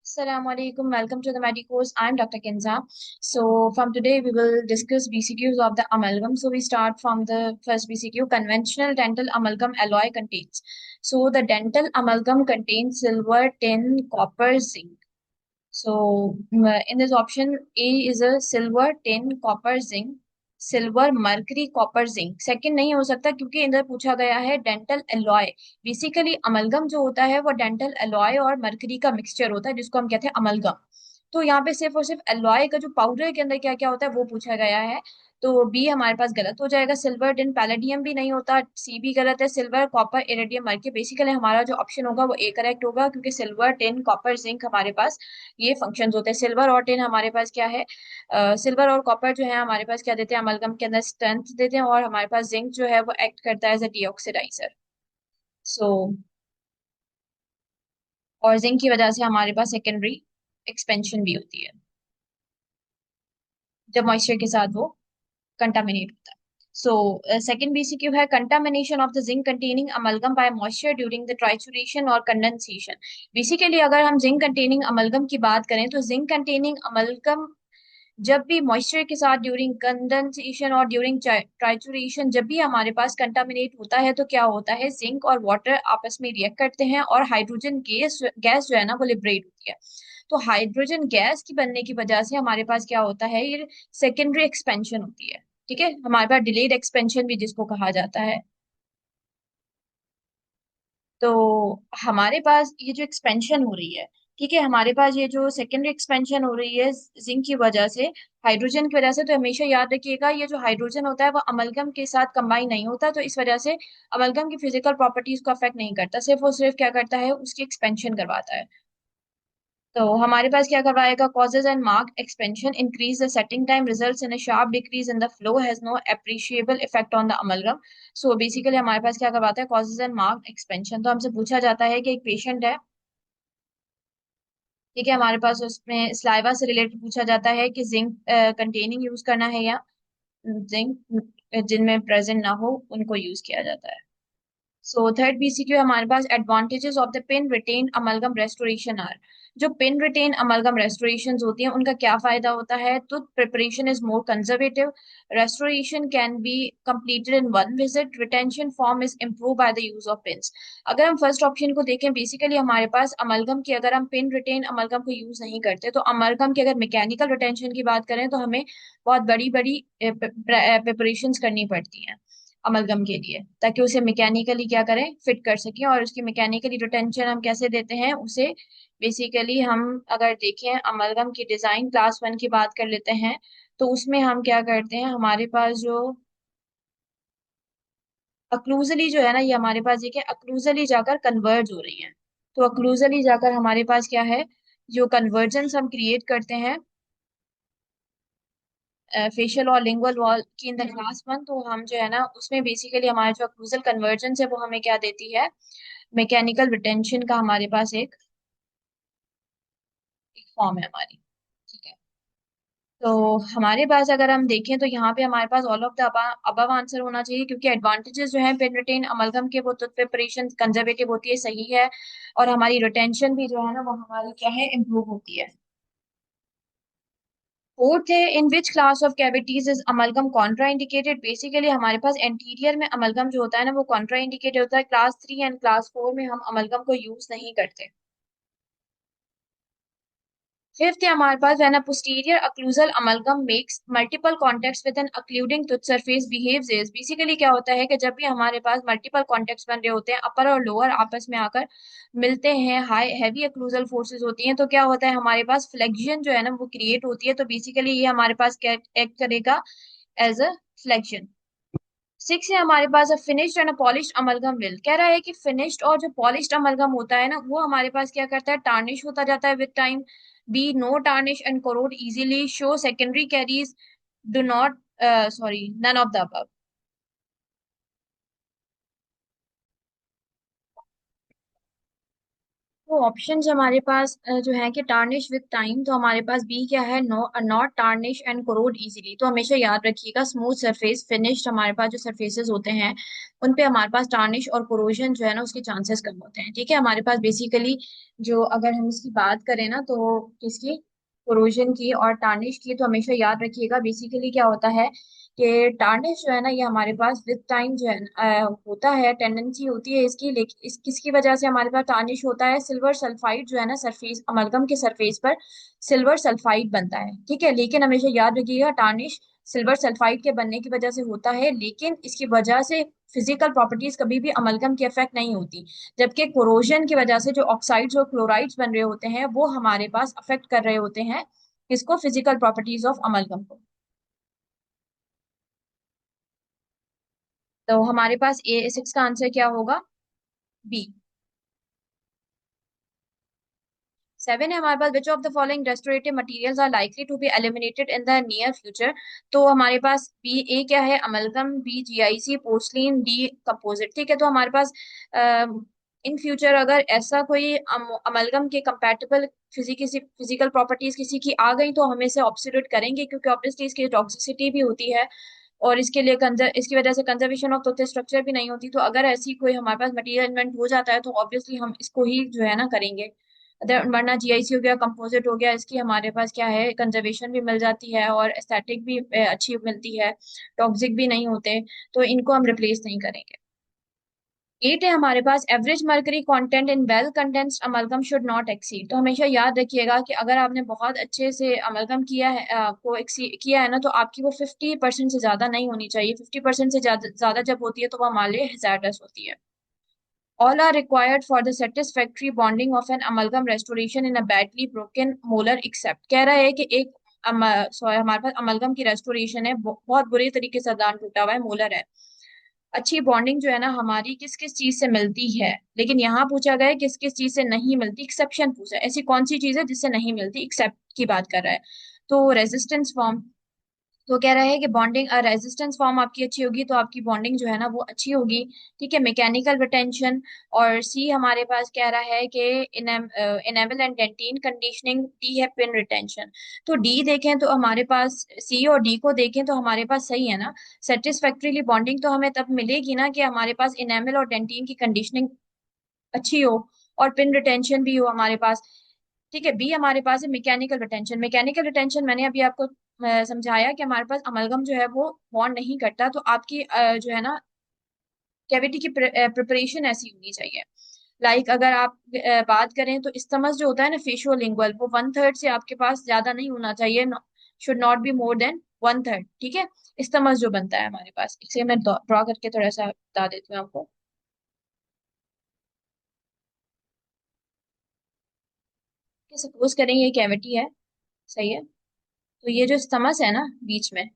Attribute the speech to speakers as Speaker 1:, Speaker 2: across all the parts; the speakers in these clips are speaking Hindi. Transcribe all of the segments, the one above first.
Speaker 1: Assalamu alaikum. Welcome to the Medicos. I'm Dr. Kinza. So, from today, we will discuss BCQs of the amalgam. So, we start from the first BCQ. Conventional dental amalgam alloy contains. So, the dental amalgam contains silver, tin, copper, zinc. So, in this option, A is a silver, tin, copper, zinc. Silver mercury copper zinc second नहीं हो सकता क्योंकि इधर पूछा गया है डेंटल एलॉय। बेसिकली अमलगम जो होता है वो डेंटल एलॉय और मर्करी का मिक्सचर होता है जिसको हम कहते हैं अमलगम। तो यहाँ पे सिर्फ और सिर्फ एलॉय का जो पाउडर के अंदर क्या क्या होता है वो पूछा गया है। तो बी हमारे पास गलत हो जाएगा। सिल्वर टिन पैलेडियम भी नहीं होता, सी भी गलत है। Silver copper iridium mercury, basically हमारा जो ऑप्शन होगा वो ए करेक्ट होगा क्योंकि सिल्वर टिन कॉपर जिंक हमारे पास ये फंक्शंस होते हैं। सिल्वर और टिन हमारे पास क्या है, सिल्वर और कॉपर जो है हमारे पास क्या देते हैं, अमलगम के अंदर स्ट्रेंथ देते हैं। और हमारे पास जिंक जो है वो एक्ट करता है एज अ डीऑक्सीडाइजर। सो और जिंक की वजह से हमारे पास सेकेंडरी एक्सपेंशन भी होती है जब मॉइस्चर के साथ वो कंटामिनेट होता है। सो सेकंड बीसीक्यू है contamination of the zinc containing amalgam by moisture during the trituration और कंडेंसेशन। बेसिकली अगर हम जिंक कंटेनिंग अमलगम की बात करें तो जिंक कंटेनिंग अमलगम जब भी मॉइस्चर के साथ ड्यूरिंग कंडेंसेशन और ड्यूरिंग ट्राइचुरेशन जब भी हमारे पास कंटामिनेट होता है तो क्या होता है, जिंक और वाटर आपस में रिएक्ट करते हैं और हाइड्रोजन गैस गैस जो है ना वो लिबरेट होती है। तो हाइड्रोजन गैस की बनने की वजह से हमारे पास क्या होता है, ये सेकेंडरी एक्सपेंशन होती है। ठीक है, हमारे पास डिलेड एक्सपेंशन भी जिसको कहा जाता है। तो हमारे पास ये जो एक्सपेंशन हो रही है, ठीक है, हमारे पास ये जो सेकेंडरी एक्सपेंशन हो रही है जिंक की वजह से, हाइड्रोजन की वजह से, तो हमेशा याद रखिएगा ये जो हाइड्रोजन होता है वो अमलगम के साथ कंबाइन नहीं होता, तो इस वजह से अमलगम की फिजिकल प्रॉपर्टीज को अफेक्ट नहीं करता, सिर्फ और सिर्फ क्या करता है, उसकी एक्सपेंशन करवाता है। तो हमारे पास क्या करवाएगा, causes and marked expansion increase the setting time results in a sharp decrease in the flow has no appreciable effect on the amalgam। so basically हमारे पास क्या करवाता है, causes and marked expansion। तो हमसे पूछा जाता है कि एक पेशेंट है, ठीक है, हमारे पास उसमें स्लाइवा से रिलेटेड पूछा जाता है कि जिंक कंटेनिंग यूज करना है या जिंक जिनमें प्रेजेंट ना हो उनको यूज किया जाता है। सो थर्ड बीसीक्यू हमारे पास advantages of the pin retained amalgam restoration are. जो पिन रिटेन अमलगम रेस्टोरेशन होती हैं उनका क्या फायदा होता है, तो preparation is more conservative, restoration can be completed in one visit, retention form is improved by the use of pins। अगर हम फर्स्ट ऑप्शन को देखें, बेसिकली हमारे पास अमलगम की अगर हम पिन रिटेन अमलगम को यूज नहीं करते तो अमलगम की अगर मैकेनिकल रिटेंशन की बात करें तो हमें बहुत बड़ी बड़ी प्रिपरेशन करनी पड़ती हैं अमलगम के लिए, ताकि उसे मैकेनिकली क्या करें, फिट कर सकें। और उसकी मैकेनिकली रिटेंशन हम कैसे देते हैं उसे, बेसिकली हम अगर देखें अमलगम की डिजाइन क्लास वन की बात कर लेते हैं, तो उसमें हम क्या करते हैं, हमारे पास जो अक्लूजली जो है ना, ये हमारे पास ये क्या अक्लूजली जाकर कन्वर्ज हो रही है। तो अक्लूजली जाकर हमारे पास क्या है, जो कन्वर्जेंस हम क्रिएट करते हैं फेशियल और लिंगुअल वॉल की इन द क्लास वन, तो हम जो है ना उसमें बेसिकली हमारा जो अक्लूजल कन्वर्जेंस है वो हमें क्या देती है, मैकेनिकल रिटेंशन का हमारे पास एक फॉर्म है हमारी। ठीक है, तो हमारे पास अगर हम देखें तो यहाँ पे हमारे पास all of the above answer होना चाहिए क्योंकि एडवांटेजेस जो है पेन रिटेन अमलगम के वो तो प्रिपरेशन कंजर्वेटिव होती है, सही है। और हमारी रिटेंशन भी जो है ना वो हमारी क्या है, इम्प्रूव होती है। फोर्थ है, in which class of cavities is amalgam contraindicated. Basically हमारे पास एंटीरियर में अमलगम जो होता है ना वो कॉन्ट्रा इंडिकेटेड होता है, class three and class four में हम अमलगम को यूज नहीं करते। फिफ्थ है हमारे पास है ना, posterior occlusal amalgam makes multiple contacts with an occluding tooth surface behaves as. Basically क्या होता है कि जब भी हमारे पास मल्टीपल कॉन्टेक्ट्स बन रहे होते हैं, अपर और लोअर आपस में आकर मिलते हैं, हाई हैवी अक्लूजल फोर्सेस होती हैं, तो क्या होता है हमारे पास फ्लेक्शन जो है ना वो क्रिएट होती है। तो बेसिकली ये हमारे पास क्या एक्ट करेगा, एज अ फ्लेक्शन। सिक्स है हमारे पास a finished and a polished amalgam will, कह रहा है कि फिनिश्ड और जो पॉलिश्ड अमलगम होता है ना वो हमारे पास क्या करता है, टार्निश होता जाता है with time. B no tarnish and corrode easily, show secondary caries do not, sorry none of the above. तो ऑप्शंस हमारे पास जो है कि टार्निश विद टाइम, तो हमारे पास बी क्या है, no not tarnish and corrode easily. तो हमेशा याद रखिएगा स्मूथ सरफेस फिनिश्ड हमारे पास जो सरफेसेस होते हैं उन पे हमारे पास टार्निश और कोरोजन जो है ना उसके चांसेस कम होते हैं। ठीक है, हमारे पास बेसिकली जो अगर हम इसकी बात करें ना तो किसकी, कोरोजन की और टार्निश की, तो हमेशा याद रखिएगा बेसिकली क्या होता है कि टार्निश जो है ना ये हमारे पास विद टाइम जो है होता है, टेंडेंसी होती है इसकी। लेकिन इस किसकी वजह से हमारे पास टार्निश होता है, सिल्वर सल्फाइड जो है ना सरफेस अमलगम के सरफेस पर सिल्वर सल्फाइड बनता है। ठीक है, लेकिन हमेशा याद रखिएगा टार्निश सिल्वर सल्फाइड के बनने की वजह से होता है, लेकिन इसकी वजह से फिजिकल प्रॉपर्टीज कभी भी अमलगम की अफेक्ट नहीं होती। जबकि कोरोजन की वजह से जो ऑक्साइड्स और क्लोराइड्स बन रहे होते हैं वो हमारे पास अफेक्ट कर रहे होते हैं किसको, फिजिकल प्रॉपर्टीज ऑफ अमलगम को। तो हमारे पास ए सिक्स का आंसर क्या होगा, बी। सेवन है हमारे पास, which of the following restorative materials are likely to be eliminated in the near future. तो हमारे पास बी ए क्या है, amalgam, B GIC, porcelain, D composite. ठीक है, तो हमारे पास इन फ्यूचर अगर ऐसा कोई अमलगम के कंपैटिबल फिजिकल प्रॉपर्टीज किसी की आ गई तो हम इसे ऑब्सोल्यूट करेंगे, क्योंकि ऑब्वियसली इसकी टॉक्सिसिटी भी होती है और इसके लिए इसकी वजह से कंजर्वेशन ऑफ टोटल स्ट्रक्चर भी नहीं होती। तो अगर ऐसी कोई हमारे पास मटेरियल इन्वेंट हो जाता है तो ऑब्वियसली हम इसको ही जो है ना करेंगे। वरना जीआईसी हो गया, कंपोजिट हो गया, इसकी हमारे पास क्या है, कंजर्वेशन भी मिल जाती है और एस्थेटिक भी अच्छी मिलती है, टॉक्सिक भी नहीं होते, तो इनको हम रिप्लेस नहीं करेंगे। एट है हमारे पास, average mercury content in well condensed amalgam should not exceed. तो हमेशा याद रखिएगा कि अगर आपने बहुत अच्छे से अमलगम किया है किया है ना तो आपकी वो 50% से ज्यादा नहीं होनी चाहिए। 50% से ज्यादा ज्यादा जब होती है तो वो हमारे लिए हैजार्डस होती है। All are required for the satisfactory bonding of an amalgam restoration in a badly broken molar except। कह रहा है कि एक सॉरी हमारे पास अमलगम की रेस्टोरेशन है, बहुत बुरी तरीके से दांत टूटा हुआ है, मोलर है। अच्छी बॉन्डिंग जो है ना हमारी किस किस चीज से मिलती है, लेकिन यहाँ पूछा गया है किस किस चीज से नहीं मिलती, एक्सेप्शन पूछा है, ऐसी कौन सी चीज है जिससे नहीं मिलती, एक्सेप्ट की बात कर रहा है। तो रेजिस्टेंस फॉर्म, तो कह रहा है कि बॉन्डिंग रेजिस्टेंस फॉर्म आपकी अच्छी होगी तो आपकी बॉन्डिंग जो है ना वो अच्छी होगी। ठीक है, मैकेनिकल रिटेंशन। और सी हमारे पास कह रहा है कि enamel and dentin conditioning, D है पिन रिटेंशन। तो डी देखें तो हमारे पास, सी और डी को देखें तो हमारे पास सही है ना। सेटिस्फैक्ट्रीली बॉन्डिंग तो हमें तब मिलेगी ना कि हमारे पास इनेमल और डेंटिन की कंडीशनिंग अच्छी हो और पिन रिटेंशन भी हो हमारे पास। ठीक है, बी हमारे पास है मैकेनिकल रिटेंशन। मैकेनिकल रिटेंशन मैंने अभी आपको समझाया कि हमारे पास अमलगम जो है वो बॉन्ड नहीं करता, तो आपकी जो है ना कैविटी की प्रिपरेशन ऐसी होनी चाहिए। अगर आप बात करें तो इस्टमस जो होता है ना फेशियोलिंगुअल, वो 1/3 से आपके पास ज्यादा नहीं होना चाहिए, should not be more than 1/3। ठीक है, इस्टमस जो बनता है हमारे पास, इसे मैं ड्रॉ करके थोड़ा सा बता देती हूँ आपको। कि सपोज करें ये कैविटी है, सही है, तो ये जो स्टमस है ना बीच में,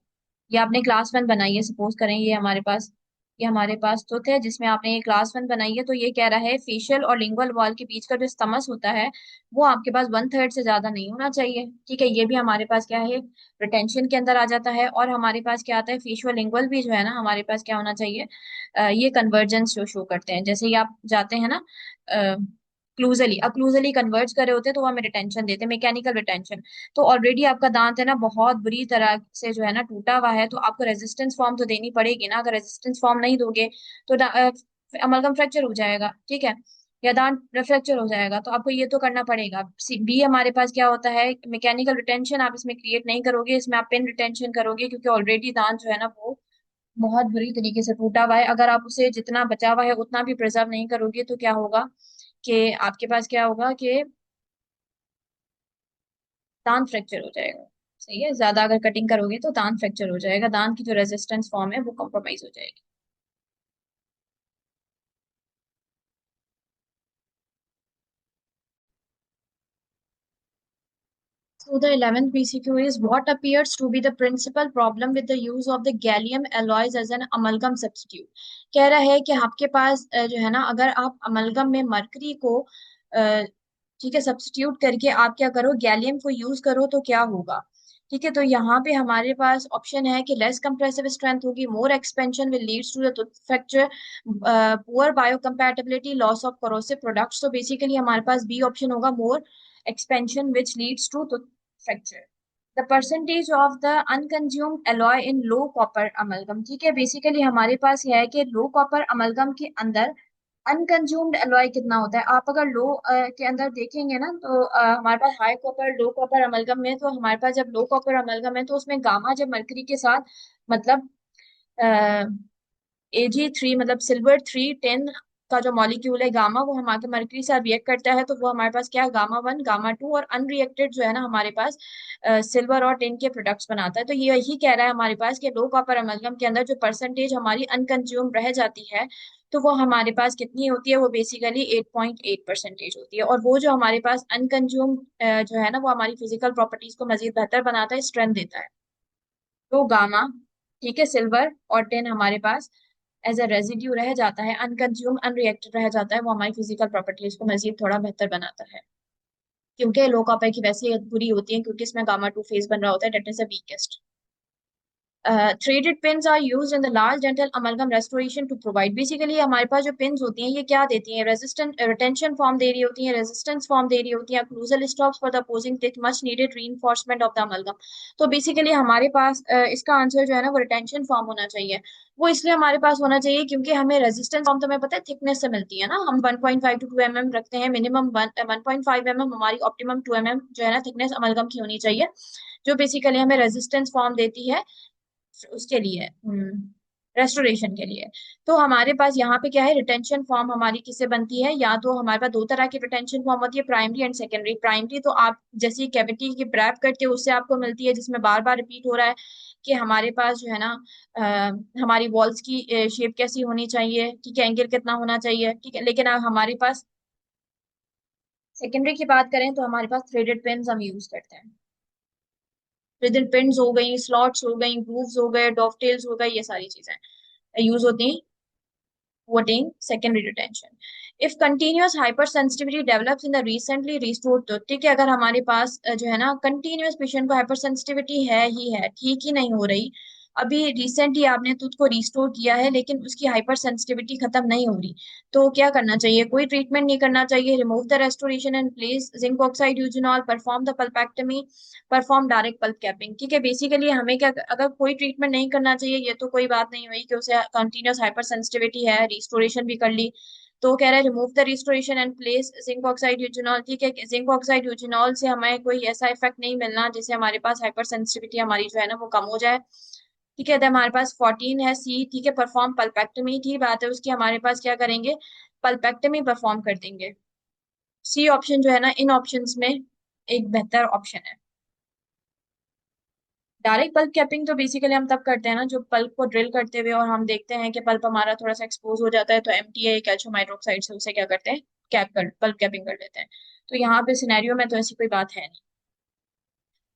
Speaker 1: ये आपने क्लास वन बनाई है, सपोज करें ये हमारे पास तो थे जिसमें आपने ये क्लास वन बनाई है, तो ये कह रहा है फेशियल और लिंगुअल वॉल के बीच का जो स्तमस होता है वो आपके पास 1/3 से ज्यादा नहीं होना चाहिए। ठीक है, ये भी हमारे पास क्या है, रिटेंशन के अंदर आ जाता है। और हमारे पास क्या आता है, फेशियल लिंगुअल भी जो है ना हमारे पास क्या होना चाहिए, ये कन्वर्जेंस जो शो करते हैं, जैसे ही आप जाते हैं ना क्लूजली, अब क्लूजली कन्वर्ज कर रहे होते हैं तो वो हमें रिटेंशन देते हैं, मैकेनिकल रिटेंशन। तो ऑलरेडी आपका दांत है ना बहुत बुरी तरह से जो है ना टूटा हुआ है, तो आपको रेजिस्टेंस फॉर्म तो देनी पड़ेगी ना। अगर रेजिस्टेंस फॉर्म नहीं दोगे तो अमलगम फ्रैक्चर हो जाएगा। ठीक है, या दांत फ्रैक्चर हो जाएगा, तो आपको ये तो करना पड़ेगा। बी हमारे पास क्या होता है, मैकेनिकल रिटेंशन आप इसमें क्रिएट नहीं करोगे, इसमें आप पिन रिटेंशन करोगे, क्योंकि ऑलरेडी दांत जो है ना वो बहुत बुरी तरीके से टूटा हुआ है। अगर आप उसे जितना बचा हुआ है उतना भी प्रिजर्व नहीं करोगे तो क्या होगा कि आपके पास क्या होगा कि दांत फ्रैक्चर हो जाएगा। सही है, ज्यादा अगर कटिंग करोगे तो दांत फ्रैक्चर हो जाएगा, दांत की जो रेजिस्टेंस फॉर्म है वो कॉम्प्रोमाइज हो जाएगी। So the 11th BCQ is what appears to be the principal problem with the use of the gallium alloys as an amalgam substitute। कह रहा है कि आपके पास जो है ना अगर आप अमलगम में मरकरी को ठीक है सब्स्टिट्यूट करके आप क्या करो, गैलियम को यूज करो तो क्या होगा। ठीक है, तो यहाँ पे हमारे पास ऑप्शन है कि लेस कंप्रेसिव स्ट्रेंथ होगी, more expansion will leads to the fracture, poor biocompatibility, loss of corrosive products. तो बेसिकली हमारे पास बी ऑप्शन होगा, more expansion which leads to fracture. The percentage of the unconsumed alloy in low copper amalgam. ठीक है, बेसिकली हमारे पास यह है कि लो कॉपर अमलगम के अंदर अनकंज्यूम्ड एलॉय कितना होता है। आप अगर लो के अंदर देखेंगे ना, तो हमारे पास हाई कॉपर लो कॉपर अमलगम में, तो हमारे पास जब लो कॉपर अमलगम है तो उसमें गामा जब मरकरी के साथ, मतलब Ag3, मतलब सिल्वर 310 का जो मॉलिक्यूल है गामा, वो हमारे मरकरी से रिएक्ट करता है, तो वो हमारे पास क्या है, गामा 1 गामा 2, और अनरिएक्टेड जो है ना हमारे पास सिल्वर और टिन के प्रोडक्ट्स बनाता है। तो ये यही कह रहा है हमारे पास कि लो कॉपर अमलगम के अंदर जो परसेंटेज हमारी अनकंज्यूम रह जाती है, तो वो हमारे पास कितनी होती है, वो बेसिकली 8.8% होती है। और वो जो हमारे पास अनकंज्यूम जो है ना, वो हमारी फिजिकल प्रॉपर्टीज को मजीद बेहतर बनाता है, स्ट्रेंथ देता है। तो गामा, ठीक है, सिल्वर और टिन हमारे पास एज अ रेजिड्यू रह जाता है, अनकंज्यूम अनरिएक्टेड रह जाता है, वो हमारी फिजिकल प्रॉपर्टीज को मजीद थोड़ा बेहतर बनाता है। क्योंकि लो कॉपर की वैसे ही बुरी होती है, क्योंकि इसमें गामा 2 फेज बन रहा होता है, that is the weakest. Threaded pins are used in the large dental amalgam restoration to provide. Basically हमारे पास जो पिन्स होती हैं, ये क्या देती हैं, रेजिस्टेंट रिटेंशन फॉर्म दे रही होती हैं, रेजिस्टेंस फॉर्म दे रही होती हैं, occlusal stops for the opposing teeth, much needed reinforcement of the amalgam. तो बेसिकली हमारे पास इसका आंसर जो है ना, वो रिटेंशन फॉर्म होना चाहिए। वो इसलिए हमारे पास होना चाहिए क्योंकि हमें रेजिस्टेंस फॉर्म, तो हमें पता है थिकनेस से मिलती है ना, हम 1.5 to 2 mm रखते हैं मिनिमम, 1.5 mm हमारी ऑप्टिमम 2 mm जो है ना थिकनेस अमलगम की होनी चाहिए, जो बेसिकली हमें रेजिस्टेंस फॉर्म देती है उसके लिए, रेस्टोरेशन के लिए। तो हमारे पास यहाँ पे क्या है, रिटेंशन फॉर्म हमारी किससे बनती है, या तो हमारे पास दो तरह की रिटेंशन फॉर्म होती है, प्राइमरी एंड सेकेंडरी। प्राइमरी तो आप जैसे कैविटी की ब्रैप करते हो उससे आपको मिलती है, जिसमें बार बार रिपीट हो रहा है कि हमारे पास जो है ना हमारी वॉल्स की शेप कैसी होनी चाहिए, ठीक है, एंगल कितना होना चाहिए, ठीक है। लेकिन अब हमारे पास सेकेंडरी की बात करें तो हमारे पास थ्रेडेड पेन्स हम यूज करते हैं। थ्रेडेड पेन्स हो गई, स्लॉट्स हो गई, ग्रूव्स हो गए, डॉफटेल्स हो गए, ये सारी चीजें यूज होती हैं to attain secondary retention. If continuous hypersensitivity develops in the recently restored tooth, ठीक है, अगर हमारे पास जो है ना कंटिन्यूस पेशेंट को हाइपरसेंसिटिविटी है ही है, ठीक ही नहीं हो रही, अभी रिसेंटली आपने टूथ को रिस्टोर किया है लेकिन उसकी हाइपर सेंसिटिविटी खत्म नहीं हो रही, तो क्या करना चाहिए, कोई ट्रीटमेंट नहीं करना चाहिए। Remove the restoration and place zinc oxide eugenol, perform the pulpectomy, perform direct pulp capping. ठीक है, बेसिकली हमें क्या, अगर कोई ट्रीटमेंट नहीं करना चाहिए, ये तो कोई बात नहीं हुई कि उसे कंटिन्यूस हाइपर सेंसिटिविटी है, रिस्टोरेशन भी कर ली, तो कह रहा है remove the restoration and place zinc oxide eugenol. ठीक है, जिंक ऑक्साइड यूजिनॉल से हमें कोई ऐसा इफेक्ट नहीं मिलना जिससे हमारे पास हाइपर सेंसिटिविटी हमारी जो है ना वो कम हो जाए। ठीक है, तो हमारे पास 14 है सी, ठीक है, परफॉर्म पल्पेक्टमी, ठीक बात है, उसकी हमारे पास क्या करेंगे, पल्पेक्टमी परफॉर्म कर देंगे। सी ऑप्शन जो है ना इन ऑप्शंस में एक बेहतर ऑप्शन है। डायरेक्ट पल्प कैपिंग तो बेसिकली हम तब करते हैं ना, जो पल्प को ड्रिल करते हुए और हम देखते हैं कि पल्प हमारा थोड़ा सा एक्सपोज हो जाता है, तो एमटीए कैल्शियम हाइड्रोक्साइड से उसे क्या करते हैं, कैप कर पल्प कैपिंग कर लेते हैं। तो यहाँ पे सिनेरियो में तो ऐसी कोई बात है नहीं।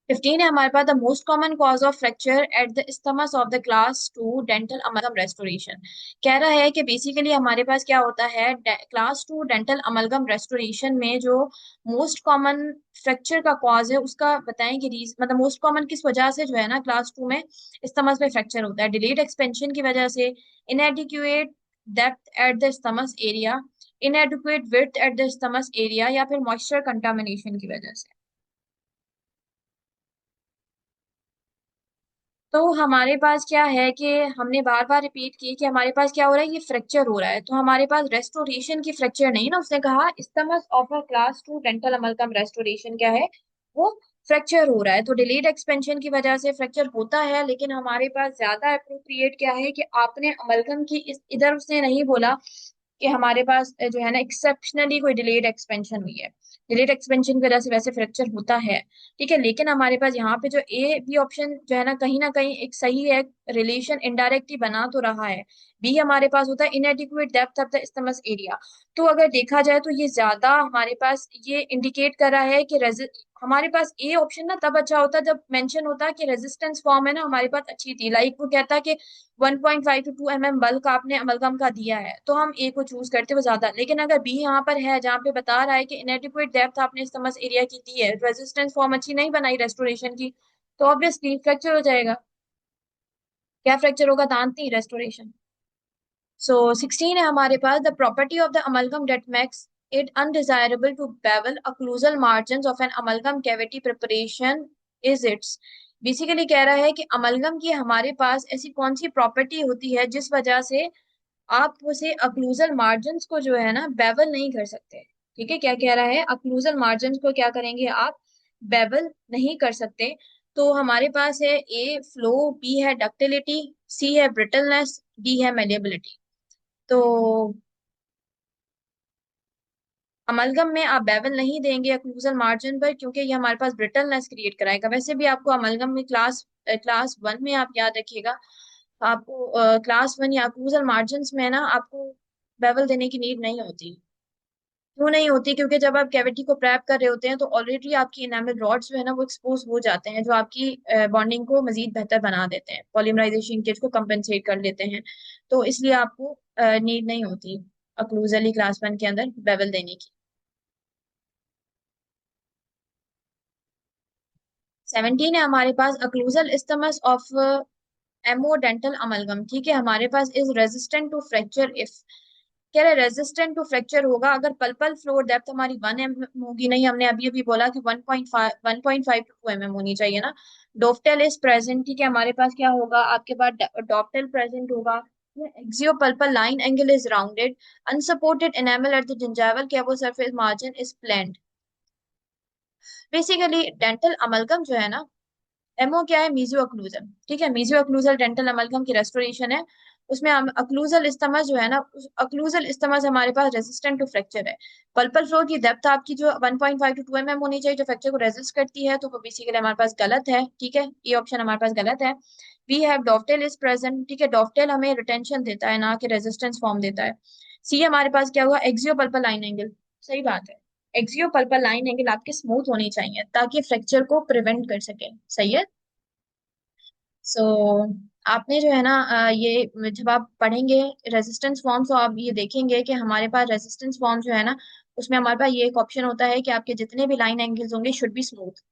Speaker 1: 15 है हमारे पास, the most common cause of fracture at the isthmus of the class 2 dental amalgam restoration. कह रहा है कि बेसिकली हमारे पास क्या होता है, क्लास 2 डेंटल अमलगम रेस्टोरेशन में जो मोस्ट कॉमन फ्रैक्चर का कॉज है उसका बताएं कि मतलब मोस्ट कॉमन किस वजह से जो है ना क्लास 2 में स्टमस में फ्रैक्चर होता है। डिलेड एक्सपेंशन की वजह से, inadequate depth at the isthmus area, inadequate width at the isthmus area, या फिर मॉइस्चर कंटामिनेशन की वजह से। तो हमारे पास क्या है कि हमने बार बार रिपीट की कि हमारे पास क्या हो रहा है, ये फ्रैक्चर हो रहा है, तो हमारे पास रेस्टोरेशन की फ्रैक्चर नहीं ना, उसने कहा isthmus of a class 2 dental amalgam restoration क्या है, वो फ्रैक्चर हो रहा है। तो डिलेड एक्सपेंशन की वजह से फ्रैक्चर होता है, लेकिन हमारे पास ज्यादा अप्रोप्रिएट क्या है कि आपने अमलगम की इधर उसने नहीं बोला कि हमारे पास जो है ना एक्सेप्शनली कोई डिलेड एक्सपेंशन हुई है। डिलेड एक्सपेंशन की वजह से वैसे फ्रैक्चर होता है, ठीक है, लेकिन हमारे पास यहाँ पे जो ए बी ऑप्शन जो है ना कहीं एक सही है, रिलेशन इनडायरेक्टली बना तो रहा है। बी हमारे पास होता है inadequate depth of the isthmus area. तो अगर देखा जाए तो ये ज्यादा हमारे पास ये इंडिकेट कर रहा है कि हमारे पास ए ऑप्शन ना तब अच्छा होता जब मेंशन होता कि रेजिस्टेंस फॉर्म है ना हमारे पास अच्छी थी, लाइक वो कहता कि 1.5 to 2 mm बल्क आपने अमलगम का दिया है, तो हम ए को चूज करते हुए ज्यादा। लेकिन अगर बी यहाँ पर है जहाँ पे बता रहा है कि इनएडिक्वेट डेप्थ आपने स्टमस एरिया की दी है, रेजिस्टेंस फॉर्म अच्छी नहीं बनाई रेस्टोरेशन की, तो ऑब्वियसली फ्रैक्चर हो जाएगा। क्या फ्रैक्चर होगा? दांत नहीं, रेस्टोरेशन। सो 16 है हमारे पास, the property of the amalgam that makes it undesirable to bevel occlusal margin of an amalgam cavity preparation is its. Basically कह रहा है कि अमलगम की हमारे पास ऐसी कौन सी प्रॉपर्टी होती है जिस वजह से आप उसे अक्लूजल मार्जिन्स को जो है ना बेवल नहीं कर सकते। ठीक है, क्या कह रहा है? अक्लूजल मार्जिन्स को क्या करेंगे आप? बेवल नहीं कर सकते। तो हमारे पास है ए फ्लो, बी है डक्टिलिटी, सी है ब्रिटलनेस, डी है मेलिएबिलिटी। तो अमलगम में आप बेवल नहीं देंगे अक्लूजल मार्जिन पर, क्योंकि ये हमारे पास ब्रिटलनेस क्रिएट कराएगा। वैसे भी आपको अमलगम में क्लास वन में आप याद रखिएगा, आपको क्लास वन या अक्लूजल मार्जिन में ना आपको बेवल देने की नीड नहीं होती। क्यों नहीं होती? क्योंकि जब आप कैविटी को प्रैप कर रहे होते हैं तो ऑलरेडी आपकी इनामल रॉड्स जो है ना वो एक्सपोज हो जाते हैं, जो आपकी बॉन्डिंग को मजीद बेहतर बना देते हैं, पॉलीमराइजेशन केज को कंपेंसेट कर लेते हैं। तो इसलिए आपको नीड नहीं होती अक्लूजली क्लास वन के अंदर बेवल देने की। 17 है हमारे पास, occlusal isthmus of MO dental amalgam. ठीक है, हमारे पास is resistant to fracture if. कह रहे रेजिस्टेंट टू फ्रैक्चर होगा अगर पल्पल फ्लोर डेप्थ हमारी 1 mm होगी। नहीं, हमने अभी अभी बोला कि 1.5 टू 2 mm होनी चाहिए ना। डोफ्टेल इज प्रेजेंट। ठीक है, हमारे पास क्या होगा? आपके पास डोफ्टेल प्रेजेंट होगा। Axio pulpal line angle is rounded, unsupported enamel at the gingival cavo surface margin is planed. Basically dental amalgam जो है ना, एमओ क्या है? Mesio occlusal. ठीक है, मीजियो अक्लूजल डेंटल अमलगम की रेस्टोरेशन है। उसमें हम अक्लूजल इस्टमस जो है ना, अक्लूजल इस्टमस हमारे पास रेजिस्टेंट टू फ्रैक्चर है। पल्पल फ्लोर की डेप्थ आपकी जो 1.5 टू 2 mm होनी चाहिए, जो फ्रैक्चर को रेजिस्ट करती है, तो वो बेसिकली हमारे पास गलत है। ठीक है, ये ऑप्शन हमारे पास गलत है। We have dovetail is present. ठीक है, डॉफ्टेल हमें रिटेंशन देता है ना कि रेजिस्टेंस फॉर्म देता है। सी हमारे पास क्या हुआ? एक्सियो पल्पल लाइन एंगल। सही बात है, एक्सियो पल्पल लाइन एंगल आपके स्मूथ होनी चाहिए ताकि फ्रैक्चर को प्रिवेंट कर सके। सही है। सो आपने जो है ना ये जब आप पढ़ेंगे रेजिस्टेंस फॉर्म, तो आप ये देखेंगे कि हमारे पास रेजिस्टेंस फॉर्म जो है ना, उसमें हमारे पास ये एक ऑप्शन होता है कि आपके जितने भी लाइन एंगल्स होंगे शुड बी स्मूथ।